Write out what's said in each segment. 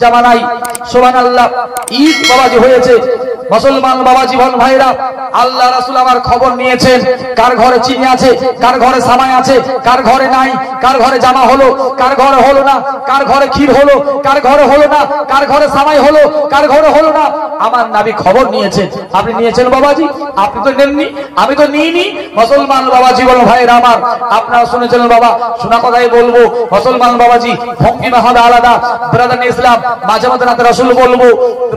জামানাই সুবহানাল্লাহ ঈদ বাবাজি হয়েছে। মুসলমান বাবা জীবন ভাইরা, আল্লাহ রাসূল আমার খবর নিয়েছেন কার ঘরে চিনি আছে, কার ঘরে সামাই আছে, কার ঘরে নাই, কার ঘরে জামা হলো, কার ঘরে হলো না, কার ঘরে ক্ষীর হলো, কার ঘরে হলো না, কার ঘরে সামাই হলো, কার ঘরে হলো না। আমার নবী খবর নিয়েছেন। আপনি নিয়েছেন বাবাজি? আপনি তো নেননি, আমি তো নিইনি। মুসলমান বাবা জীবন ভাইরা আমার, আপনারা শুনেছেন বাবা, শোনা কথাই বলবো। মুসলমান বাবাজি ভঙ্গিমা হবে আলাদা। ব্রাদার ইসলাম মাঝে মাঝে নাতে রাসূল বলবো,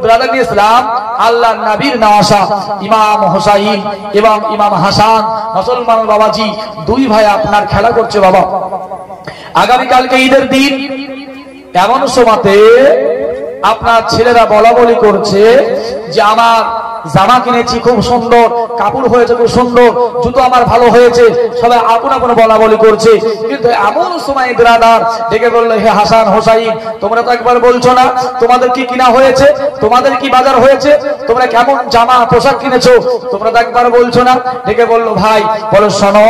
ব্রাদার ইসলাম আল্লাহ নবীর নওয়াসা ইমাম হুসাইন এবং ইমাম হাসান। মুসলমান বাবাজি দুই ভাই আপনার খেলা করছে বাবা। আগামী কালকে ঈদের দিন এমন সময়তে আপনার ছেলেরা বলা বলি করছে যে আমার জামা কিনেছি খুব সুন্দর, কাপড় হয়েছে খুব সুন্দর, জুতো আমার ভালো হয়েছে, সবাই আপন আপন বলা বলি করছে। কিন্তু এমন সময় ব্রাদার ডেকে বললো, হে হাসান হোসাইন, তোমরা তো একবার বলছো না তোমাদের কি কিনা হয়েছে, তোমাদের কি বাজার হয়েছে, তোমরা কেমন জামা পোশাক কিনেছো, তোমরা তো একবার বলছো না। ডেকে বললো, ভাই বলো শোনো,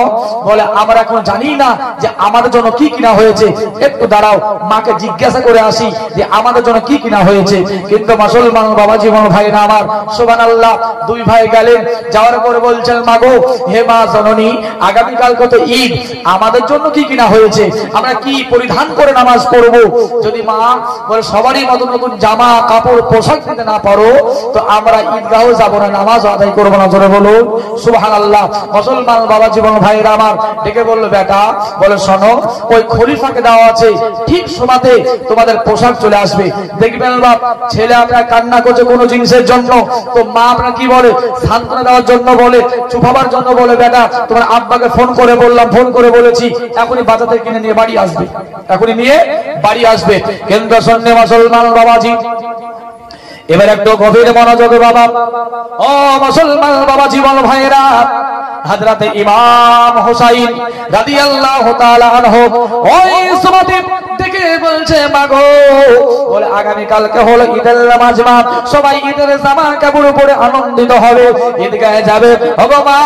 বলে আমরা এখন জানি না যে আমাদের জন্য কি কিনা হয়েছে, একটু দাঁড়াও মাকে জিজ্ঞাসা করে আসি যে আমাদের জন্য কি কিনা হয়েছে। কিন্তু মুসলমান বাবা জীবন ভাইরা আমার, সুবহানাল্লাহ, দুই ভাই গেলেন, যাওয়ার পরে বলছেন, মাগো হে মা জননী, আগামী কাল কত ঈদ, আমাদের জন্য কি কিনা হয়েছে, আমরা কি পরিধান করে নামাজ পড়ব। যদি মা বলে সবারই নতুন নতুন জামা কাপড় পোশাক দিতে না পারো তো আমরা ঈদগাহে যাব না, নামাজ আদায় করবো না। জোরে বলুন সুবহানাল্লাহ। মুসলমান বাবা জীবন ভাইরা আমার ডেকে বললো, বেটা বলে শোনো, ওই খলিফাকে দেওয়া আছে, ঠিক সময়তে তোমাদের পোশাক চলে আসবে। দেখবেন বাপ, ছেলে আপনার কান্না করছে কোনো জিনিসের জন্য, তো মা আপনার কি বলে, সান্ত্বনা দেওয়ার জন্য বলে, চুপ হবার জন্য বলে, বেটা তোমার আব্বাকে ফোন করে বললাম, ফোন করে বলেছি এখনই বাজার থেকে কিনে নিয়ে বাড়ি আসবে, এখনই নিয়ে বাড়ি আসবে। কেন্দ্র সন্ধ্যে মুসলমান বাবাজি, এবার একটু গভীর মনোযোগে বাবা, ও মুসলমান বাবা জীবন ভাইরা, হযরতে ইমাম হুসাইন রাদিয়াল্লাহু তাআলা আনহু ওই সময়তে ডেকে বলছে, মাগো বলে আগামী কালকে হলো ঈদের নামাজ, মা সবাই ঈদের জামা কাপড় পরে আনন্দিত হবে, ঈদগাহে যাবে। ওগো মা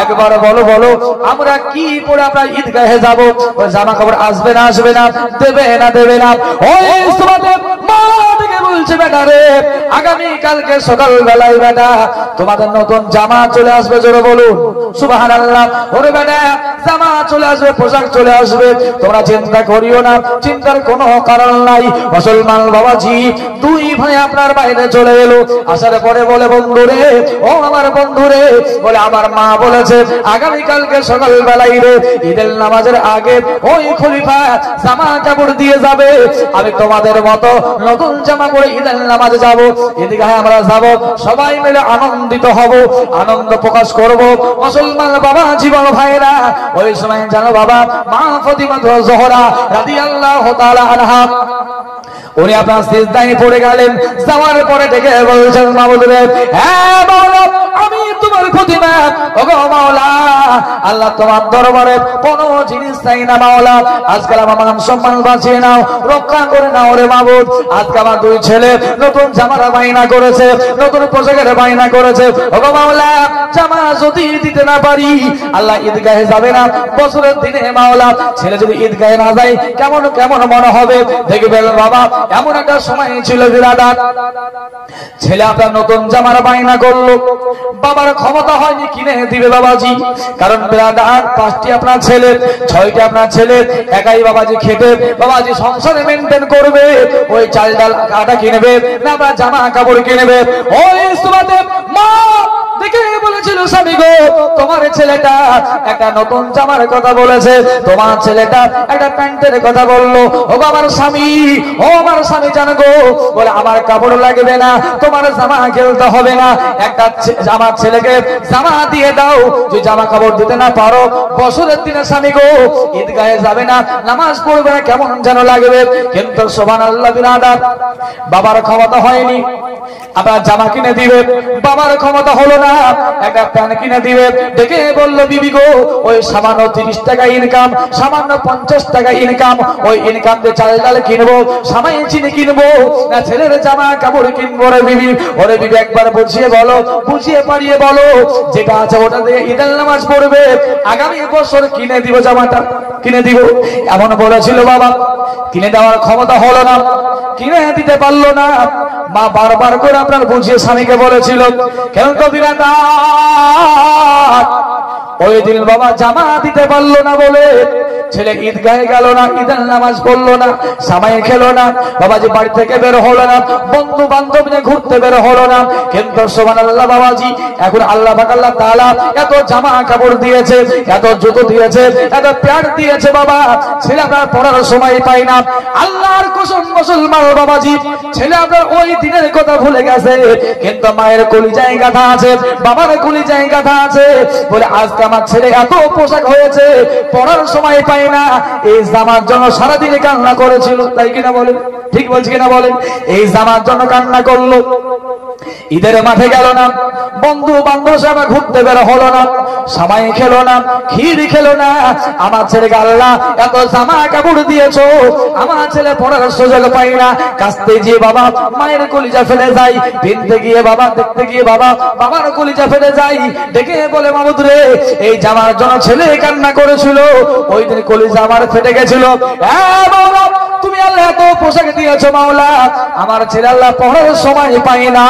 একবার বলো বলো আমরা কি পরে আমরা ঈদগাহে যাব, ওই জামা কাপড় আসবে না, আসবে না, দেবে না, দেবে না। ওই সময়তে মা ডেকে বলছে, বেটা রে আগামী কালকে সকাল বেলায় বেটা তোমাদের নতুন জামা চলে আসবে। জোরে বলুন সুবহানাল্লাহ। ওরে বেটা জামা চলে আসবে, পোশাক চলে আসবে, তোমরা চিন্তা করিও না, চিন্তার কোনো কারণ নাই। মুসলমান বাবাজি দুই ভাই আপনার বাইরে চলে এলো, আসার পরে বলে, বন্ধুরে ও আমার বন্ধুরে, বলে আমার মা বলেছে আগামী কালকে সকাল বেলায় রে ঈদের নামাজের আগে ওই খলিফা জামা কাপড় দিয়ে যাবে, আমি তোমাদের মতো নতুন জামা পরে ঈদের নামাজে যাব, ঈদগাহে আমরা যাব, সবাই মিলে আনন্দিত হব, আনন্দ প্রকাশ করব। মুসলমান বাবা জীবন ভাইরা ওই সময় জানো বাবা, মা ফাতিমা জোহরা রাদিয়াল্লাহু তাআলা আনহা উনি আপনার সিজদায় পড়ে গেলেন। যাওয়ার পরে ডেকে বলছেন, মাবুদ রে, হ্যাঁ মাওলা আমি তোমার প্রতিমা, ওগো মাওলা আল্লাহ তোমার দরবারে কোনো জিনিস চাই না মাওলা, আজকাল আমার মান সম্মান বাঁচিয়ে নাও, রক্ষা করে নাও রে মাবুদ। আজকে আমার দুই ছেলে নতুন জামার বায়না করেছে, নতুন পোশাকের বায়না করেছে, ওগো মাওলা জামা যদি দিতে না পারি আল্লাহ ঈদগাহে যাবে না, বছরের দিনে মাওলা ছেলে যদি ঈদগাহে না যায় কেমন কেমন মনে হবে। দেখবেন বাবা এমন একটা সময় ছিল বিরাদার, ছেলে আপনার নতুন জামার বায়না করলো, বাবার ক্ষমতা হয়নি কিনে দিবে বাবাজি, কারণ বিরাদার 5টি আপনার ছেলে, 6টি আপনার ছেলে, একাই বাবাজি খেতে বাবাজি সংসারে মেনটেন করবে, ওই চাল ডাল আটা কিনবে না বা জামা কাপড় কিনবে। ওই সুবাদে মা দেখে বলেছিল, স্বামী গো তোমার ছেলেটা একটা নতুন জামার কথা বলেছে, তোমার ছেলেটা একটা প্যান্টের কথা বললো, ও আমার স্বামী, ও আমার স্বামী জানো গো, বলে আমার কাপড় লাগবে না, তোমার জামা খেলতে হবে না, একটা আমার ছেলেকে জামা দিয়ে দাও, যদি জামা কাপড় দিতে না পারো বছরের দিনে স্বামী গো ঈদগাহে যাবে না, নামাজ পড়বে না, কেমন যেন লাগবে। কিন্তু সুবহানাল্লাহ বিরাদার, বাবার ক্ষমতা হয়নি আপনার জামা কিনে দিবে, বাবার ক্ষমতা হলো না একটা প্যান্ট কিনে দিবে। ডেকে বললো, বিবি গো ওই সামান্য 30 টাকা ইনকাম, সামান্য 50 টাকা ইনকাম, ওই ইনকাম দিয়ে চাল ডাল কিনবো, সামাই চিনি কিনবো না ছেলের জামা কাপড় কিনবো রে বিবি? ওরে বিবি একবার বুঝিয়ে বলো, বুঝিয়ে পারিয়ে বলো, যেটা আছে ওটা দিয়ে ঈদের নামাজ পড়বে, আগামী বছর কিনে দিব, জামাটা কিনে দিব। এমন বলেছিল বাবা, কিনে দেওয়ার ক্ষমতা হলো না, কিনে দিতে পারলো না। মা বারবার করে আপনার বুঝিয়ে স্বামীকে বলেছিল, কেন তো বিরাদার ওই দিন বাবা জামা দিতে পারলো না বলে ছেলে ঈদগাহে গেল না, ঈদের নামাজ পড়লো না, সামাই খেলো না, বাবাজি বাড়ি থেকে বের হলো না, বন্ধু বান্ধব নিয়ে ঘুরতে বের হলো না। কিন্তু সুবহানাল্লাহ বাবাজি, এখন আল্লাহ পাক আল্লাহ তাআলা এত জামা কাপড় দিয়েছে, এত জুতো দিয়েছে, এত প্যান্ট দিয়েছে বাবা, ছেলে আপনার পড়ার সময় পায় না। আল্লাহর কসম মুসলমান বাবাজি, ছেলে আপনার ওই দিনের কথা ভুলে গেছে, কিন্তু মায়ের কলিজায় গাঁথা আছে, বাবার কলিজায় গাঁথা আছে, বলে আজকে আমার ছেলে এত পোশাক হয়েছে, পড়ার সময় পায় না। এই জামার জন্য সারাদিন কান্না করেছিল, তাই কিনা বলেন? ঠিক বলছি কিনা বলেন? এই জামার জন্য কান্না করলো, ঈদের মাঠে গেল না, বন্ধু বান্ধব সবাই ঘুরতে বের হলো না, সামাই খেলো না, ক্ষীর খেলো না। আমার ছেলেকে আল্লাহ এত জামা কাপড় দিয়েছো, আমার ছেলে পড়ার সুযোগ পাই না। কাছতে গিয়ে বাবা মায়ের কলিজা ফেলে যায়, কিনতে গিয়ে বাবা, দেখতে গিয়ে বাবা বাবার কলিজা ফেলে যায়, ডেকে বলে মাবুদ রে, এই জামার জন্য ছেলে কান্না করেছিল, ওই দিন কলিজা আমার ফেটে গেছিল। তুমি আল্লাহ এত পোশাক দিয়েছো মাওলা, আমার ছেলে আল্লাহ পড়ার সময় পায় না।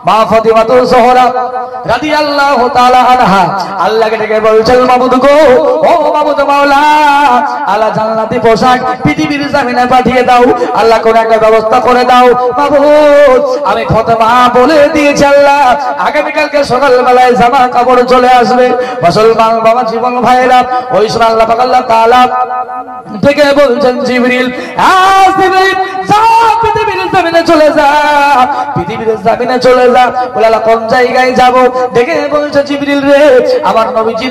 মা ফাতিমাতুল জোহরা রাদিয়াল্লাহু তাআলা আনহা আল্লাহকে ডেকে বলছেন, মাবুদ গো, ও মাবুদ মাওলা, আল্লাহ জান্নাতি পোশাক পৃথিবীর জমিনে পাঠিয়ে দাও, আল্লাহ কোন একটা ব্যবস্থা করে দাও মাবুদ। আমি ফাতিমা বলে দিয়েছি আল্লাহ আগামী কালকে সকালবেলায় জামা কাপড় চলে আসবে। মুসলমান বাবা জীবন ভাইরা, ওই সময় আল্লাহ পাক আল্লাহ তাআলা ডেকে বলছেন, জিবরিল, জিবরিল যা পৃথিবীর জমিনে চলে যা, পৃথিবীর জমিনে চলে যা। বলে আল্লাহ কোন জায়গায় যাব? ডেকে বলছে, জিবরিল রে, আমার নবীজি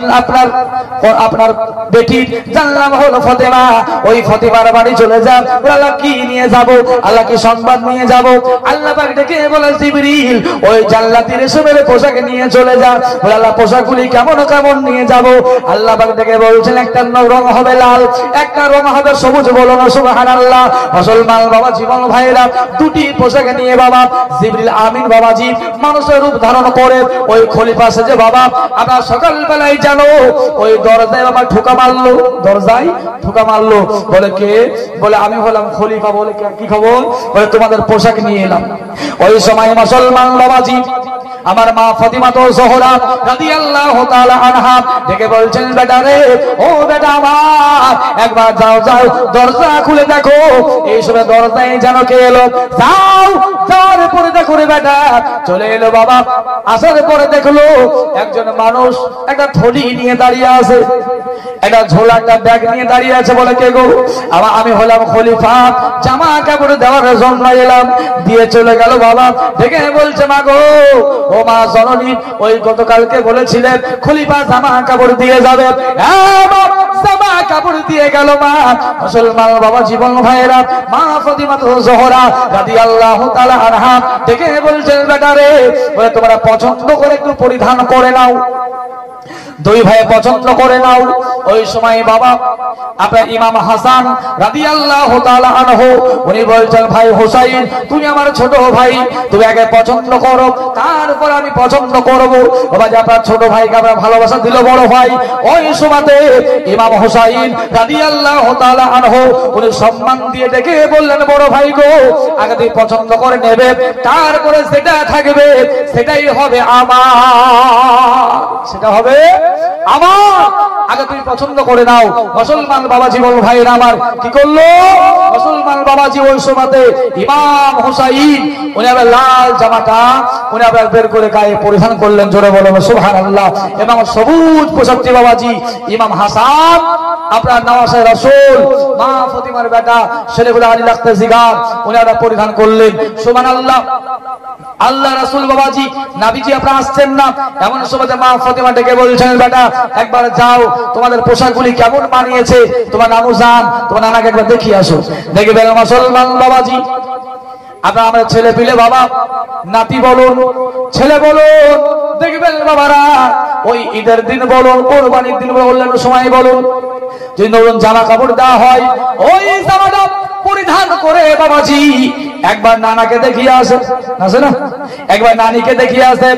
আপনার বেটির যার নাম হলো ফাতেমা, ওই ফাতেমার বাড়ি চলে যা। বলে আল্লাহ কি নিয়ে যাব? আল্লাহ কি সংবাদ নিয়ে যাব? আল্লাহ পাক ডেকে বলে, জিবরিল ওই জান্নাতি রেশমের পোশাক নিয়ে চলে যা। বলে আল্লাহ পোশাকগুলি কেমন কেমন নিয়ে যাব? আল্লাহ পাক ডেকে বলছেন, একটা রং হবে লাল, একটা রং হবে সবুজ। বলো না সুবহানাল্লাহ। মুসলমান বাবা জীবন ভাইরা, দুটি পোশাক নিয়ে বাবা জিবরিল আমিন বাবাজি মানুষের রূপ ধারণ করে ওই খলিফা সেজে বাবা আমরা সকালবেলায় জানো ওই দরজায় বাবা ঠোকা মারলো, দরজায় ঠোকা মারলো। বলে কে? বলে আমি হলাম খলিফা। বলে কি খবর? বলে তোমাদের পোশাক নিয়ে এলাম। ওই সময় মুসলমান বাবাজি আমার মা ফাতিমাতুল জোহরা রাদিয়াল্লাহু তাআলা আনহা ডেকে বলছেন, বেটা রে, ও বেটা আমার, একবার যাও যাও দরজা খুলে দেখো। এই সময় দরজায় যেন কে এলো, যাও যাওয়ার পরে দেখো রে বেটা, চলে এলো বাবা। আসার পরে দেখলো একজন মানুষ একটা থলি নিয়ে দাঁড়িয়ে আছে, একটা ঝোলা, একটা ব্যাগ নিয়ে দাঁড়িয়ে আছে। বলে কে গো? আমি হলাম খলিফা, জামা কাপড় দেওয়ার জন্য এলাম। দিয়ে চলে গেল বাবা। দেখে বলছে, মা গো, ও মা জননী, ওই গতকালকে বলেছিলেন খলিফা জামা কাপড় দিয়ে যাবে, জামা কাপড় দিয়ে গেল মা। মুসলমান বাবা জীবন ভাইয়েরা, মা ফাতিমাতুল জোহরা রাদিয়াল্লাহু তাআলা আনহা দেখে বলছেন, বেটা রে, বলে তোমরা পছন্দ করে একটু পরিধান করে নাও, দুই ভাই পছন্দ করে নাও। ওই সময় বাবা আপনার ইমাম হাসান রাদিয়াল্লাহু তাআলা আনহু উনি বলছেন, ভাই হুসাইন, তুমি আমার ছোট ভাই, তুমি আগে পছন্দ করো, তারপর আমি পছন্দ করব। বাবা যে আপনার ছোট ভাইকে আমরা ভালোবাসা দিল বড় ভাই। ওই সময়তে ইমাম হুসাইন রাদিয়াল্লাহু তাআলা আনহু উনি সম্মান দিয়ে ডেকে বললেন, বড় ভাই গো, আগে তুই পছন্দ করে নেবে, তারপরে সেটা থাকবে, সেটাই হবে আমার, সেটা হবে আমার, আগে তুমি পছন্দ করে নাও। মুসলমান বাবাজি বল ভাইরা আমার, কি করলো মুসলমান বাবাজি? ওই সময়তে ইমাম হুসাইন উনি আবার লাল জামাটা উনি আবার বের করে গায়ে পরিধান করলেন, জোরে বলো সুবহানাল্লাহ। এবং সবুজ পোশাকটি বাবাজি ইমাম হাসান আপনার নওয়াজে রাসূল মা ফাতিমার বেটা ছেলেগুলো আলী লাখতে জিগার উনি আবার পরিধান করলেন, সুবহানাল্লাহ। আল্লাহ রাসূল বাবাজি নবীজি আপনারা আসছেন না, এমন সময় মা ফাতিমা ডেকে বলছেন, বেটা একবার যাও, তোমাদের পোশাকগুলি কেমন মানিয়েছে, তোমার নানু যান, তোমার নানাকে একবার দেখিয়ে আসো। দেখবেন মুসলমান বাবাজি আপনারা আমরা ছেলে পিলে বাবা নাতি বলুন, ছেলে বলুন, দেখবেন বাবারা ওই ঈদের দিন বলুন, কোরবানির দিন বলুন, অন্যান্য সময় বলুন, যদি নতুন জামা কাপড় দেওয়া হয়, ওই জামাটা পরিধান করে বাবাজি একবার নানাকে দেখিয়ে আসে, আসে না, একবার নানিকে দেখিয়ে আসে,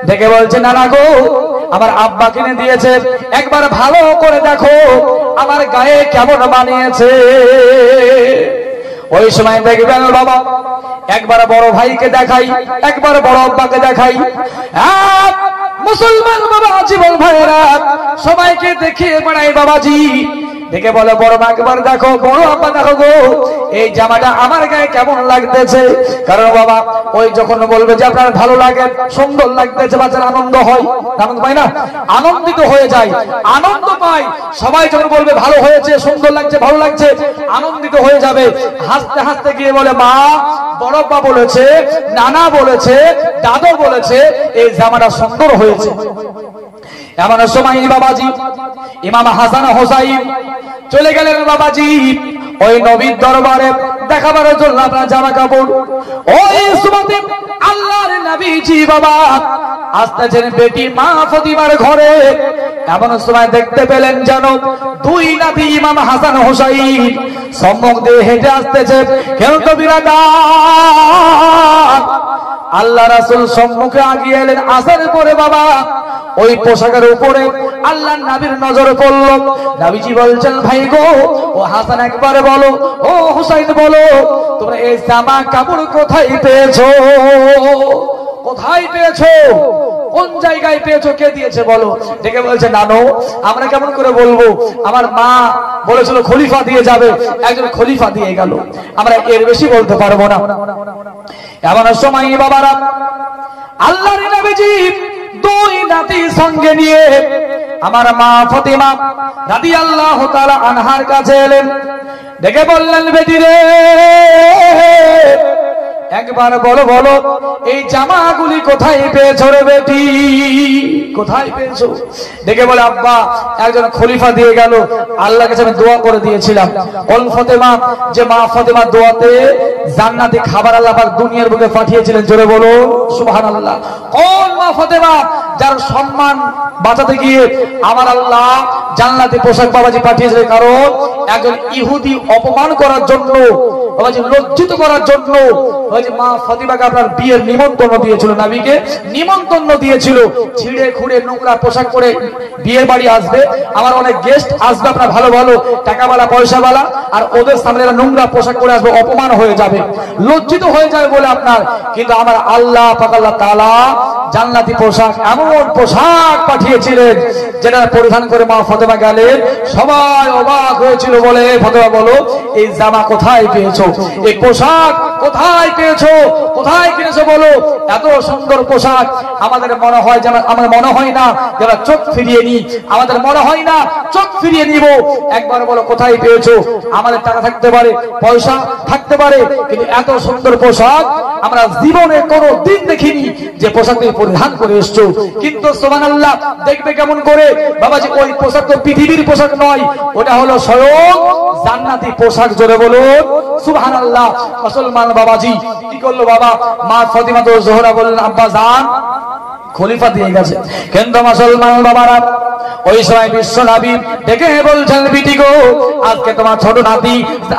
দেখে বলছে নানা গো আমার আব্বা কিনে দিয়েছে, একবার ভালো করে দেখো আমার গায়ে কেমন বানিয়েছে। ওই সময় দেখবেন বাবা একবার বড় ভাইকে দেখাই, একবার বড় আব্বাকে দেখাই, মুসলমান বাবা জীবন ভাইয়েরা সবাইকে দেখিয়ে বেড়াই বাবাজি, দেখে বলে বড় মা একবার দেখো, বড় আব্বা দেখো গো এই জামাটা আমার গায়ে কেমন লাগতেছে। কারণ বাবা ওই যখন বলবে যে আপনার ভালো লাগে, সুন্দর লাগতেছে, বাচ্চার আনন্দ হয়, আনন্দ পায় না, আনন্দিত হয়ে যায়, আনন্দ পায়। সবাই যখন বলবে ভালো হয়েছে, সুন্দর লাগছে, ভালো লাগছে, আনন্দিত হয়ে যাবে। হাসতে হাসতে গিয়ে বলে মা বড় আব্বা বলেছে, নানা বলেছে, দাদু বলেছে এই জামাটা সুন্দর হয়েছে। এমন সময় বাবাজি ইমাম হাসান হোসাইন চলে গেলেন বাবাজি ওই নবীর দরবারে দেখাবার জন্য আপনার জামা কাপড়। ওই সুমতে আল্লাহর নবীজি বাবা আসতেছেন বেটি মা ফাতিমার ঘরে। এমন সময় দেখতে পেলেন যেন দুই নাতি ইমাম হাসান হোসাইন সম্মুখ দিয়ে হেঁটে আসতেছে, কেউ তো বিরাদার আল্লাহ রাসূল সম্মুখে আগিয়ে এলেন। আসার পরে বাবা ওই পোশাকের উপরে আল্লাহ নবীর নজর পড়ল। নবীজি বলছেন ভাই গো ও হাসান একবার বলো, ও হুসাইন বলো তোমরা এই জামা কাপড় কোথায় পেয়েছো, কোথায় পেয়েছো, কোন জায়গায় পেয়েছো, কে দিয়েছে বলো। ডেকে বলছে নানু আমরা কেমন করে বলবো, আমার মা বলেছিল খলিফা দিয়ে যাবে, একজন খলিফা দিয়ে গেল, আমরা এর বেশি বলতে পারবো না। এমন সময় বাবারা আল্লাহর নবীজি দুই নাতি সঙ্গে নিয়ে আমার মা ফাতিমা রাদিয়াল্লাহু তাআলা আনহার কাছে এলেন। ডেকে বললেন বেটি রে একবার বলো বলো এই জামাগুলি কোথায় পেয়েছো রে বেটি, কোথায় পেয়েছো। দেখে বলে আব্বা একজন খলিফা দিয়ে গেল, আল্লাহর কাছে আমি দোয়া করে দিয়েছিলাম। কোন ফাতেমা, যে মা ফাতেমার দোয়াতে জান্নাতি খাবার আল্লাহ পাক দুনিয়ার বুকে পাঠিয়েছিলেন, জোরে বলো সুবহানাল্লাহ। কোন মা ফাতেমা যার সম্মান বাঁচাতে গিয়ে আমার আল্লাহ জান্নাতি পোশাক বাবাজি পাঠিয়েছিলেন, কারণ একজন ইহুদি অপমান করার জন্য, বাবাজি লজ্জিত করার জন্য মা ফাতিমাকে আপনার বিয়ের নিমন্ত্রণ দিয়েছিল, নবীকে নিমন্ত্রণ দিয়েছিল। ছিঁড়ে খুঁড়ে নোংরা পোশাক পরে বিয়ের বাড়ি আসবে, আমার অনেক গেস্ট আসবে আপনার ভালো ভালো টাকাওয়ালা পয়সাওয়ালা, আর ওদের সামনে নোংরা পোশাক পরে আসবে, অপমান হয়ে যাবে, লজ্জিত হয়ে যাবে বলে আপনার। কিন্তু আমার আল্লাহ পাক আল্লাহ তাআলা জান্নাতি পোশাক, এমন পোশাক পাঠিয়েছিলেন যেটা পরিধান করে মা ফাতেমা গেলেন, সবাই অবাক হয়েছিল। বলে ফাতেমা বলো এই জামা কোথায় পেয়েছো, এই পোশাক কোথায় পেয়েছো, কোথায় কিনেছো বলো। এত সুন্দর পোশাক আমাদের মনে হয় যেন, আমাদের মনে হয় না যারা চোখ ফিরিয়ে নি, আমাদের মনে হয় না চোখ ফিরিয়ে নিব। একবার বলো কোথায় পেয়েছো। আমাদের টাকা থাকতে পারে, পয়সা থাকতে পারে, কিন্তু এত সুন্দর পোশাক আমরা জীবনে কোনো দিন দেখিনি যে পোশাক তুমি পরিধান করে এসছো। কিন্তু সুবহানাল্লাহ দেখবে কেমন করে বাবাজি, ওই পোশাক তো পৃথিবীর পোশাক নয়, ওটা হলো স্বয়ং জান্নাতি পোশাক, জোরে বলুন সুবহানাল্লাহ। মুসলমান বাবাজি কি করলো বাবা, মা ফাতিমা তো জোহরা বললেন আব্বা জান খলিফা দিয়ে গেছে। কিন্তু মুসলমান বাবারা ওই সময় বিশ্ব নবী ডেকে বলছেন বিটি গো আজকে তোমার ছোট নাতি,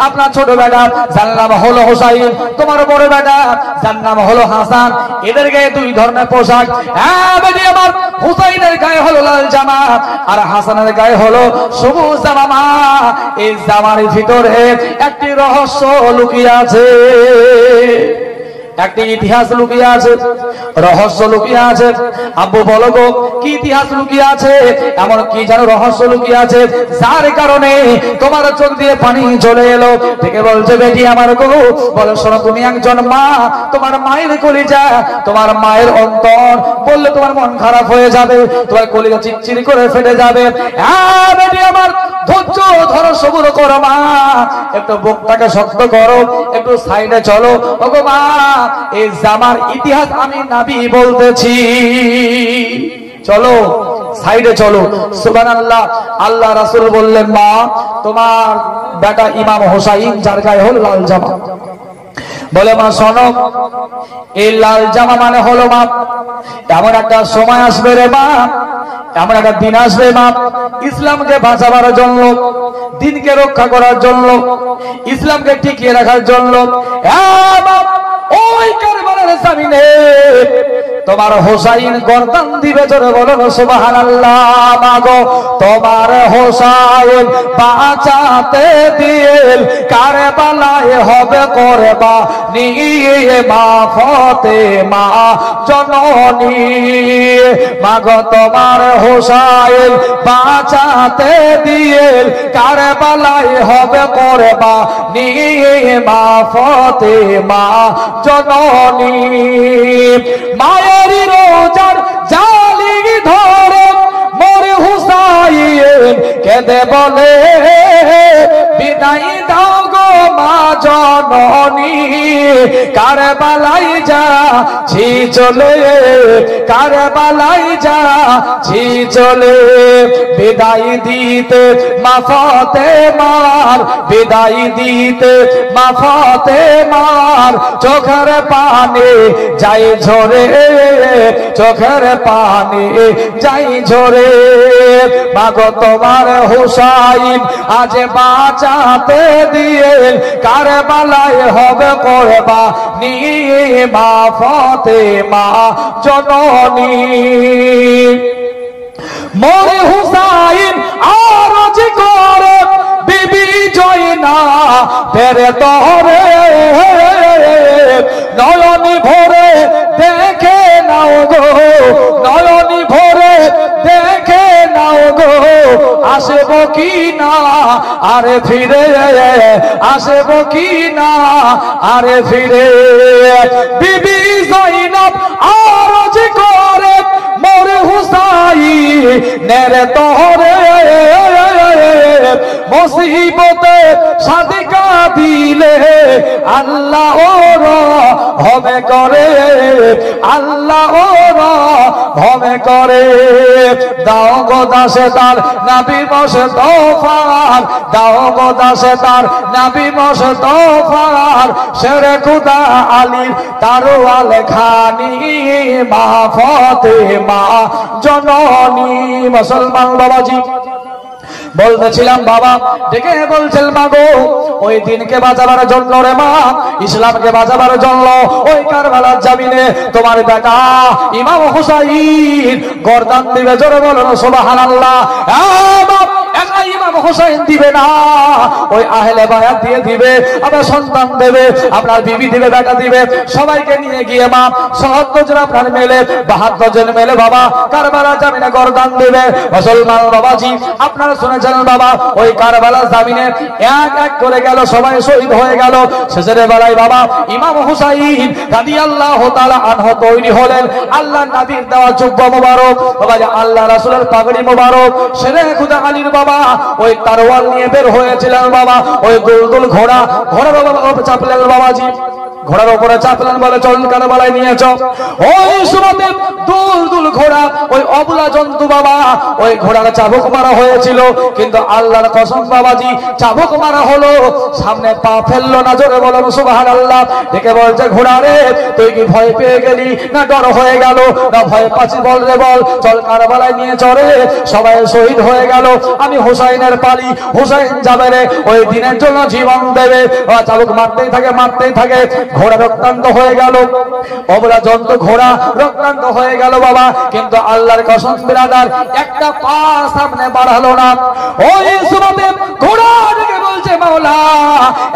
আপনার ছোট বেটা যার নাম হলো হোসাইন, তোমার বড় বেটা যার নাম হলো হাসান, এদের গায়ে দুই ধরনের পোশাক। হ্যাঁ বেটি আমার হোসাইনের গায়ে হলো লাল জামা আর হাসানের গায়ে হলো সবুজ জামা। এই জামার ভিতরে একটি রহস্য লুকিয়ে আছে, একটি ইতিহাস লুকিয়ে আছে, রহস্য লুকিয়ে আছে। আব্বু বলো গো কি ইতিহাস লুকিয়ে আছে, এমন কি যেন রহস্য লুকিয়ে আছে যার কারণে তোমার চোখ দিয়ে পানি চলে এলো। থেকে বলছে বেটি আমার গো বলো শোনো, তুমি একজন মা, তোমার মায়ের কলিজা, তোমার মায়ের অন্তর বললে তোমার মন খারাপ হয়ে যাবে, তোমার কলিজা চিরচির করে ফেটে যাবে। হ্যাঁ বেটি আমার ধৈর্য ধরো, সবুর করো মা, একটু বুকটাকে শক্ত করো, একটু সাইডে চলো। ওগো মা এই জামার ইতিহাস আমি নবী বলতেছি, চলো সাইডে চলো। সুবহানাল্লাহ। আল্লাহ রাসূল বললেন মা তোমার বেটা ইমাম হোসাইন যার গায়ে হল লাল জামা, বলে মা শোনো, এই লাল জামা মানে হলো মা এমন একটা সময় আসবে রে মা, এমন একটা দিন আসবে মা, ইসলামকে বাঁচাবার জন্য, দিনকে রক্ষা করার জন্য, ইসলামকে টিকিয়ে রাখার জন্য ওই কারবালার জমিনে তোমার হোসাইন গর্দান দিবে। জোরে বলো না সুবহানাল্লাহ। মাগো তোমার হোসাইন বাঁচাতে দিল কারবালায় হবে করবা নিয়ে মা ফাতেমা জননী। মাগো তোমার হোসাইন বাঁচাতে দিল কারবালায় হবে করবা নিয়ে মা ফাতেমা জননী। মায়ের রোজার জালি ধরে মোরে হুসাইন কেঁদে বলে বিদায় দাও গো মা জননী। কারবালাই যাচ্ছি চলে, কারবালাই যাচ্ছি চলে, বিদায় দিতে মা ফাতেমার, বিদায় দিতে মা ফাতেমার চোখের পানি যাই ঝরে, চোখের পানি যাই ঝরে। মাগো তোমার হুসাইন আজ বাঁচাতে দিয়ে কারবালায় হবে করবা নিয়ে মা ফাতেমা জননী। মোরে হুসাইন আরজ করে বিবি জয়না ফেরে তরে, নয়নি ভরে দেখে নাও গো, নয়নি ভরে দেখে নাও গো, আসব কি না আরে ফিরে, আসব কি না আরে ফিরে। বিবি জয়নাব আরজ করে মোরে হুসাইনের তরে, মুসিবতে সাদিকা দিলে আল্লাহ ওর হবে করে, আল্লাহ ওর হবে করে। দাও গো দাসে তার নবী মুস্তাফার, দাও গো দাসে তার নবী মুস্তাফার, শেরে খুদা আলীর তারওয়াল খানি মা ফাতেমা জননী। মুসলমান বাবাজি বলতেছিলাম বাবা ডেকে বলছেন মাগো ওই দিনকে বাঁচাবার জন্য রে মা, ইসলামকে বাঁচাবার জন্য ওই কারবালার জমিনে তোমার বেটা ইমাম হুসাইন গর্দান দিবে। জোরে বলো না সুবহানাল্লাহ। একা ইমাম হুসাইন দিবে না, ওই আহলে বায়াত দিয়ে দিবে, আপনার সন্তান দেবে, আপনার বিবি দিবে, বেটা দিবে, সবাইকে নিয়ে গিয়ে মা ৭০ জন আপনার মেলে ৭২ জন মেলে বাবা কারবালার জমিনে গর্দান দিবে। মুসলমান বাবাজি আপনারা শুনেছেন বাবা ওই কারবালার জমিনে এক এক করে গেল, সবাই শহীদ হয়ে গেল। শেষের বেলায় বাবা ইমাম হুসাইন রাদিয়াল্লাহু তাআলা আনহু তৈরি হলেন আল্লাহর নবীর দেওয়া জুব্বা মোবারক, বাবা আল্লাহ রাসূলের পাগড়ি মোবারক, শেরে খুদা আলীর বাবা ওই তরোয়াল নিয়ে বের হয়েছিলেন বাবা। ওই দুলদুল ঘোড়া, ঘোড়ার বাবা চাপলেন বাবাজি, ঘোড়ার উপরে চাপলেন, বলে চল কারবালায় নিয়ে চল। ওই সুরাতে দুলদুল ঘোড়া ওই অবলা জন্তু বাবা, ওই ঘোড়ার চাবুক মারা হয়েছিল, কিন্তু আল্লাহর কসম বাবাজি চাবুক মারা হলো, সামনে পা ফেললো না। জোরে বলুন সুবহানাল্লাহ। দেখে বলছে ঘোড়া রে তুই কি ভয় পেয়ে গেলি না ডর হয়ে গেল না ভয় পাচ্ছি, বল রে বল, চল কারবালায় নিয়ে চলে। সবাই শহীদ হয়ে গেল, আমি হুসাইনের পালি, হুসাইন যাবে রে ওই দিনের জন্য জীবন দেবে। চাবুক মারতেই থাকে, মারতেই থাকে, ঘোড়া রক্তান্ত হয়ে গেল, অবলা জন্তু ঘোড়া রক্তান্ত হয়ে গেল বাবা, কিন্তু আল্লাহর কসম বিরাদার একটা পা সামনে বাড়ালো না। ওই সুরাতে ঘোড়া দেখে বলছে মাওলা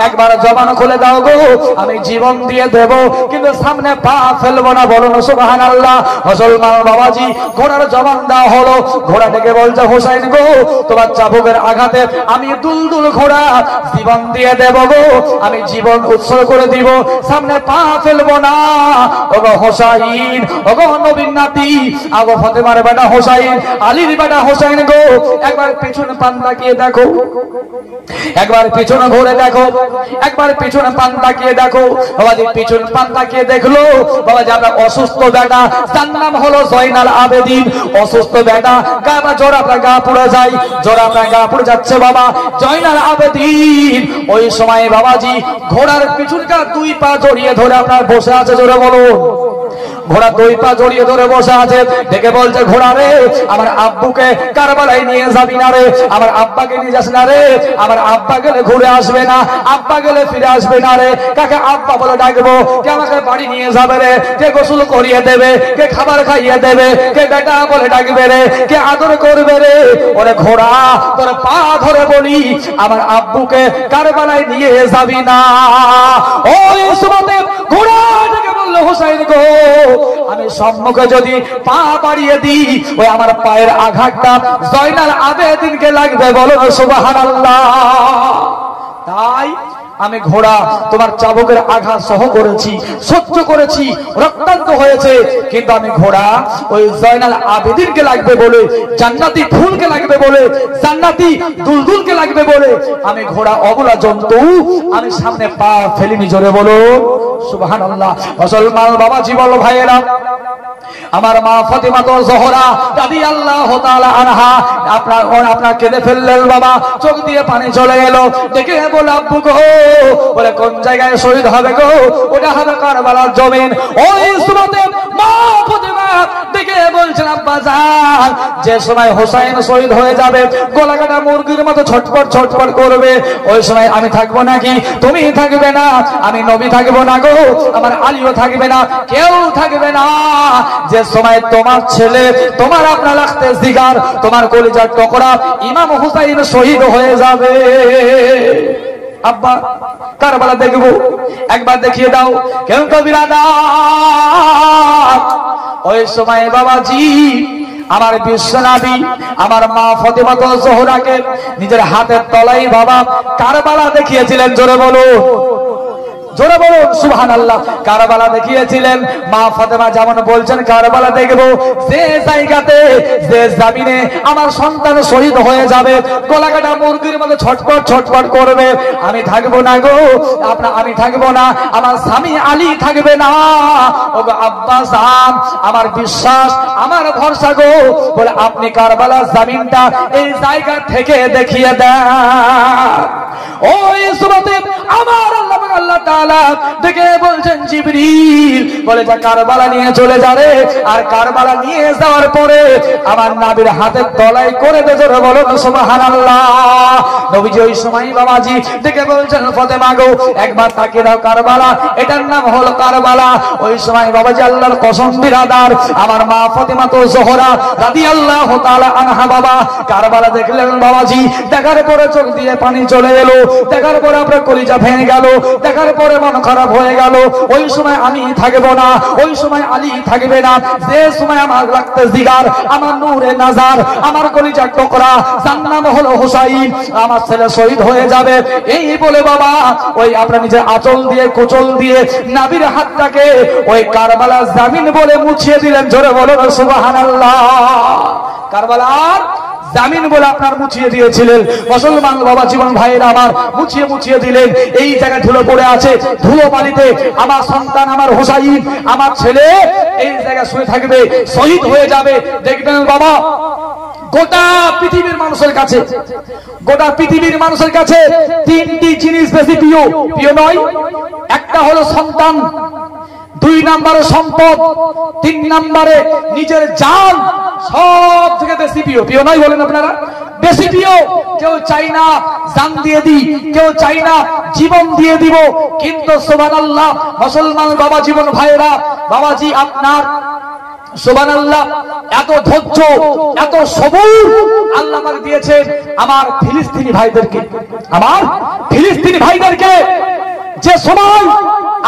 একবার জবান খুলে দাও গো, আমি জীবন দিয়ে দেব, কিন্তু সামনে পা ফেলবো না। বলুন সুবহানাল্লাহ। মুসলমান বাবাজি ঘোড়ার জবান দেওয়া হলো, ঘোড়া ডেকে বলছে হুসাইন গো তোমার চাবুকের আঘাতে আমি দুলদুল ঘোড়া জীবন দিয়ে দেব গো, আমি জীবন উৎসর্গ করে দিব, সামনে পা ফেলবো না। ওগো হুসাইন, ওগো নবীর নাতি, আগো ফাতেমার বেটা হুসাইন, আলীর বেটা হুসাইন গো একবার পিছনে পান তাকিয়ে দেখো, একবার পিছনে ঘুরে দেখো, একবার পিছনে পান তাকিয়ে দেখো। বাবাজি পিছন পান তাকিয়ে দেখলো বাবাজি আমরা অসুস্থ বেটা, তার নাম হলো জয়নাল আবেদিন। অসুস্থ বেটা গা জ্বর, আপনার গা পুড়ে যায়, জ্বর আপনার গা পুড়ে যাচ্ছে বাবা। জয়নাল আবেদিন ওই সময় বাবাজি ঘোড়ার পিছনকার দুই পা জড়িয়ে ধরে আপনার বসে আছে, জোরে বলুন। ঘোড়া 2 পা জড়িয়ে ধরে বসে আছে, দেখে বলছে ঘোড়া রে আমার আব্বুকে কারবালায় নিয়ে যাবি না রে, আমার আব্বাকে নিয়ে যাস না রে, আমার আব্বা গেলে ঘুরে আসবে না, আব্বা গেলে ফিরে আসবে না রে, কাকে আব্বা বলে ডাকবো, কে আমাকে বাড়ি নিয়ে যাবে রে, কে গোসল করিয়ে দেবে, কে খাবার খাইয়ে দেবে, কে বেটা বলে ডাকবে রে, কে আদর করবে রে। ওরে ঘোড়া তোর পা ধরে বলি আমার আব্বুকে কারবালায় নিয়ে যাবি না। ওই সুবাতে ঘোড়া ডেকে বলল হুসাইন গো আমি সম্মুখে যদি পা বাড়িয়ে দিই ওই আমার পায়ের আঘাতটা জয়নাল আবেদিনকে লাগবে, বলো সুবহানাল্লাহ। তাই আমি ঘোড়া তোমার চাবুকের আঘাত সহ করেছি, সহ্য করেছি, রক্তাক্ত হয়েছে, কিন্তু আমি ঘোড়া ওই জয়নাল আবেদিনকে লাগবে বলে, জান্নাতি ফুলকে লাগবে বলে, জান্নাতি দুলদুলকে লাগবে বলে আমি ঘোড়া অবলা জন্তু আমি সামনে পা ফেলিনি, জোরে বলো সুবহানাল্লাহ। মুসলমান বাবা জীবন ভাইয়েরা, আমার মা ফাতিমা তো জোহরা রাদিয়াল্লাহু তাআলা আনহা আপনার কেঁদে ফেললেন বাবা, চোখ দিয়ে পানি চলে এলো, দেখে বলে আব্বু গো, বলে কোন জায়গায় শহীদ হবে গো, ওটা হবে কারবালার জমিন। ওই সুবাতে মা ফাতিমা দেখে বলছেন আব্বা জান যে সময় হোসেন শহীদ হয়ে যাবে গলা কাটা মুরগির মতো ছটফট ছটফট করবে, ওই সময় আমি থাকবো নাকি? তুমি থাকবে না, আমি নবী থাকবো না গো, আমার আলীও থাকবে না, কেউ থাকবে না। যে সময় তোমার ছেলে তোমার আপনার লাগতে জিগার তোমার কলিজার টুকরা ইমাম হুসাইন শহীদ হয়ে যাবে, আব্বা কারবালা দেখবো, একবার দেখিয়ে দাও। কেউ কবিরাদা ওই সময় বাবাজি আমার বিশ্বনবী আমার মা ফাতিমা তো জোহরাকে নিজের হাতের তলায় বাবা কারবালা দেখিয়েছিলেন, জোরে বলো জোরে বলুন সুবহানাল্লাহ। কারবালা দেখিয়েছিলেন মা ফাতেমা, যেমন বলছেন কারবালা দেখবো যে জায়গাতে যে জমিনে আমার সন্তান শহীদ হয়ে যাবে গলা কাটা মুরগির মতো ছটফট ছটফট করবে, আমি থাকবো না গো, আমি থাকবো না, আমার স্বামী আলী থাকবে না। ও গো আব্বা জান আমার বিশ্বাস আমার ভরসা গো, বলে আপনি কারবালা জমিনটা এই জায়গা থেকে দেখিয়ে দেন। ওই সুরাতে আমার আল্লাহ তাআলা দেখে বলছেন জিবরিল বলে যা কারবালা নিয়ে চলে যাবে, আর কারবালা নিয়ে যাওয়ার পরে আমার নবীর হাতের তলায় করে দে, জোরে বলো সুবহানাল্লাহ। নবীজি ওই সময় বাবাজি দেখে বলছেন ফাতেমা গো একবার তাকিয়ে দাও, কারবালা এটার নাম হলো কারবালা। ওই সময় বাবাজি আল্লাহর কসম বিরাদার আমার মা ফাতেমা তো জোহরা রাদিয়াল্লাহু তাআলা আনহা বাবা কারবালা দেখলেন বাবাজি, দেখার পরে চোখ দিয়ে পানি চলে এলো, দেখার পরে আপনার কলিজা ভেঙে গেল, দেখার পরে মন খারাপ হয়ে গেল। ওই সময় আমি থাকবো না, ওই সময় আলী থাকবে না, যে সময় আমার লাগতে জিগার আমার নূরে নাজার আমার কলিজার টুকরা যার নাম হলো হুসাইন আমার ছেলে শহীদ হয়ে যাবে, এই বলে বাবা ওই আপনার নিজের আঁচল দিয়ে কোচল দিয়ে নবীর হাতটাকে ওই কারবালা জামিন বলে মুছিয়ে দিলেন, জোরে বলো সুবহানাল্লাহ। কারবালার জামিন বলে আপনার মুছিয়ে দিয়েছিলেন মুসলমান বাবা জীবন ভাইয়েরা আমার, মুছিয়ে মুছিয়ে দিলেন। এই জায়গায় ধুলো পড়ে আছে, ধুলো বালিতে আমার সন্তান আমার হুসাইন আমার ছেলে এই জায়গায় শুয়ে থাকবে, শহীদ হয়ে যাবে। দেখবেন বাবা গোটা পৃথিবীর মানুষের কাছে, গোটা পৃথিবীর মানুষের কাছে তিনটি জিনিস বেশি প্রিয়, প্রিয় নয়? একটা হলো সন্তান, 2 নম্বরে সম্পদ, 3 নম্বরে নিজের জান, সব থেকে বেশি প্রিয়, প্রিয় নয় বলেন আপনারা? বেশি প্রিয়। কেউ চাই না জান দিয়ে দিই, কেউ চাই না জীবন দিয়ে দিব, কিন্তু সুবহানাল্লাহ মুসলমান বাবা জীবন ভাইরা বাবাজি আপনার সুবহানাল্লাহ এত ধৈর্য এত সবুর আল্লাহ আমাকে দিয়েছেন আমার ফিলিস্তিনি ভাইদেরকে, আমার ফিলিস্তিনি ভাইদেরকে। যে সময়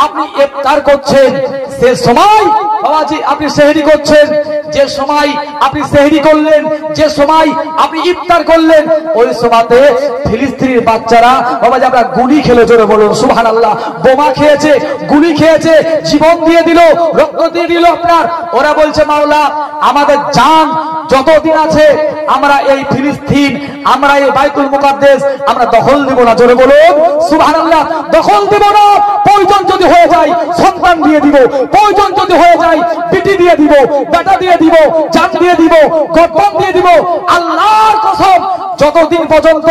আপনি ইফতার করছেন, সে সময় বাবাজি আপনি সেহরি করছেন, যে সময় আপনি সেহরি করলেন, যে সময় আপনি ইফতার করলেন, ওই সময়তে ফিলিস্তিনের বাচ্চারা বাবাজি আপনার গুলি খেলে, জোরে বলুন সুবহানাল্লাহ, বোমা খেয়েছে, গুলি খেয়েছে, জীবন দিয়ে দিল, রক্ত দিয়ে দিল আপনার। ওরা বলছে মাওলা আমাদের জান যতদিন আছে আমরা এই ফিলিস্তিন, আমরা এই বাইতুল মুকাদ্দাস আমরা দখল দিব না, জোরে বলুন সুবহানাল্লাহ। দখল দিব না, প্রয়োজন যদি হয়ে যায় সন্তান দিয়ে দিব, প্রয়োজন যদি হয়ে যায় বিটি দিয়ে দিব, বেটা দিয়ে দিব, জান দিয়ে দিব, গর্দান দিয়ে দিব। আল্লাহর কসম যতদিন পর্যন্ত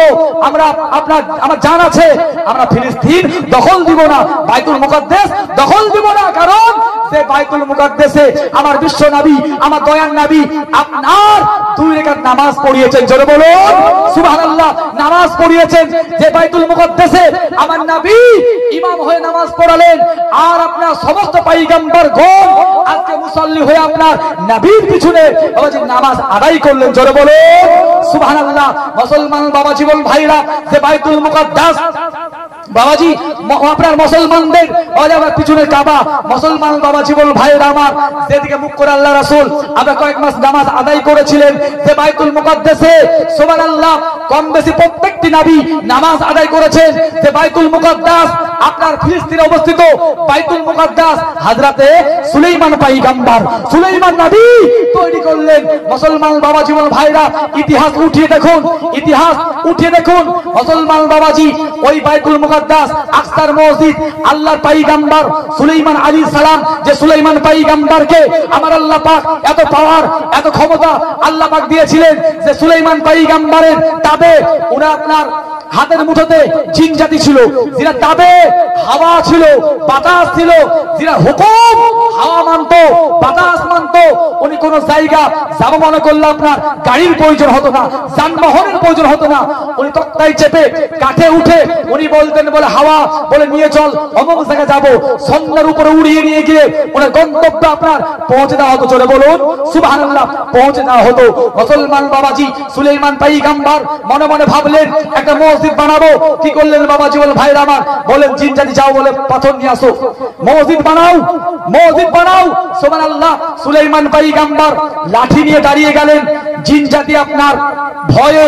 আমরা আমার জান আছে আমরা ফিলিস্তিন দখল দিব না, বাইতুল মুকাদ্দাস দখল দিব না। কারণ সে বাইতুল মুকাদ্দাসে আমার বিশ্ব নবী, আমার দয়ার নবী আপনার 2 রাকাত নামাজ পড়িয়েছেন। জোরে বলুন সুবহানাল্লাহ। নামাজ পড়িয়েছেন যে বাইতুল মুকাদ্দাসে আমার নবী ইমাম হয়ে নামাজ পড়ালেন, আর আপনার সমস্ত পয়গম্বরগণ আজকে মুসল্লি হয়ে আপনার নবীর পিছনে বাবাজি নামাজ আদায় করলেন। জোরে বলুন সুবহানাল্লাহ। মুসলমান বাবা জীবন ভাইরা, যে বাইতুল মুকাদ্দাস বাবাজি আপনার মুসলমানদের পিছনে কাবা, মুসলমান বাবা জীবন ভাইরা আমার যেদিকে মুখ করে আল্লাহ রাসূল আবার কয়েক মাস নামাজ আদায় করেছিলেন, যে বাইতুল মুকাদ্দাসে সুবহানাল্লাহ কম বেশি প্রত্যেকটি নবী নামাজ আদায় করেছেন। যে বাইতুল মুকাদ্দাস আপনার ফিলিস্তিনে অবস্থিত বাইতুল মুকাদ্দাস হযরতে সুলাইমান পয়গম্বর, সুলাইমান নবী তৈরি করলেন। মুসলমান বাবা জীবন ভাইরা ইতিহাস উঠিয়ে দেখুন, ইতিহাস উঠিয়ে দেখুন মুসলমান বাবাজি ওই বাইতুল মুকাদ্দাস আকসার মসজিদ আল্লাহর পয়গম্বর সুলাইমান আলাইহিস সালাম, যে সুলাইমান পয়গম্বরকে আমার আল্লাহ পাক এত পাওয়ার এত ক্ষমতা আল্লাহ পাক দিয়েছিলেন, যে সুলাইমান পয়গম্বরের তাবে ওরা আপনার হাতের মুঠোতে জিন জাতি ছিল, যারা তাবে হাওয়া ছিল, বাতাস ছিল, যারা হুকুম হাওয়া মানতো, বাতাস মানতো। উনি কোন জায়গা যাব মনে করলে আপনার গাড়ির প্রয়োজন হতো না, যানবাহনের প্রয়োজন হতো না। উনি তক্তায় চেপে কাঠে উঠে উনি বলতেন, বলে হাওয়া বলে নিয়ে চল অমুক জায়গায় যাবো, সন্ধ্যার উপরে উড়িয়ে নিয়ে গিয়ে ওনার গন্তব্য আপনার পৌঁছে দেওয়া হতো। চলে বলুন সুবহানাল্লাহ, পৌঁছে দেওয়া হতো। মুসলমান বাবাজি সুলাইমান পয়গম্বর মনে মনে ভাবলেন একটা মসজিদ বানাবো। কি করলেন বাবাজি বল ভাইরা আমার, বলেন জিন জাতি যাও বলে পাথর নিয়ে আসো, মসজিদ বানাও, মসজিদ বানাও। সুবহানাল্লাহ। সুলাইমান পয়গম্বর লাঠি নিয়ে দাঁড়িয়ে গেলেন, জিন জাতি আপনার ভয়ে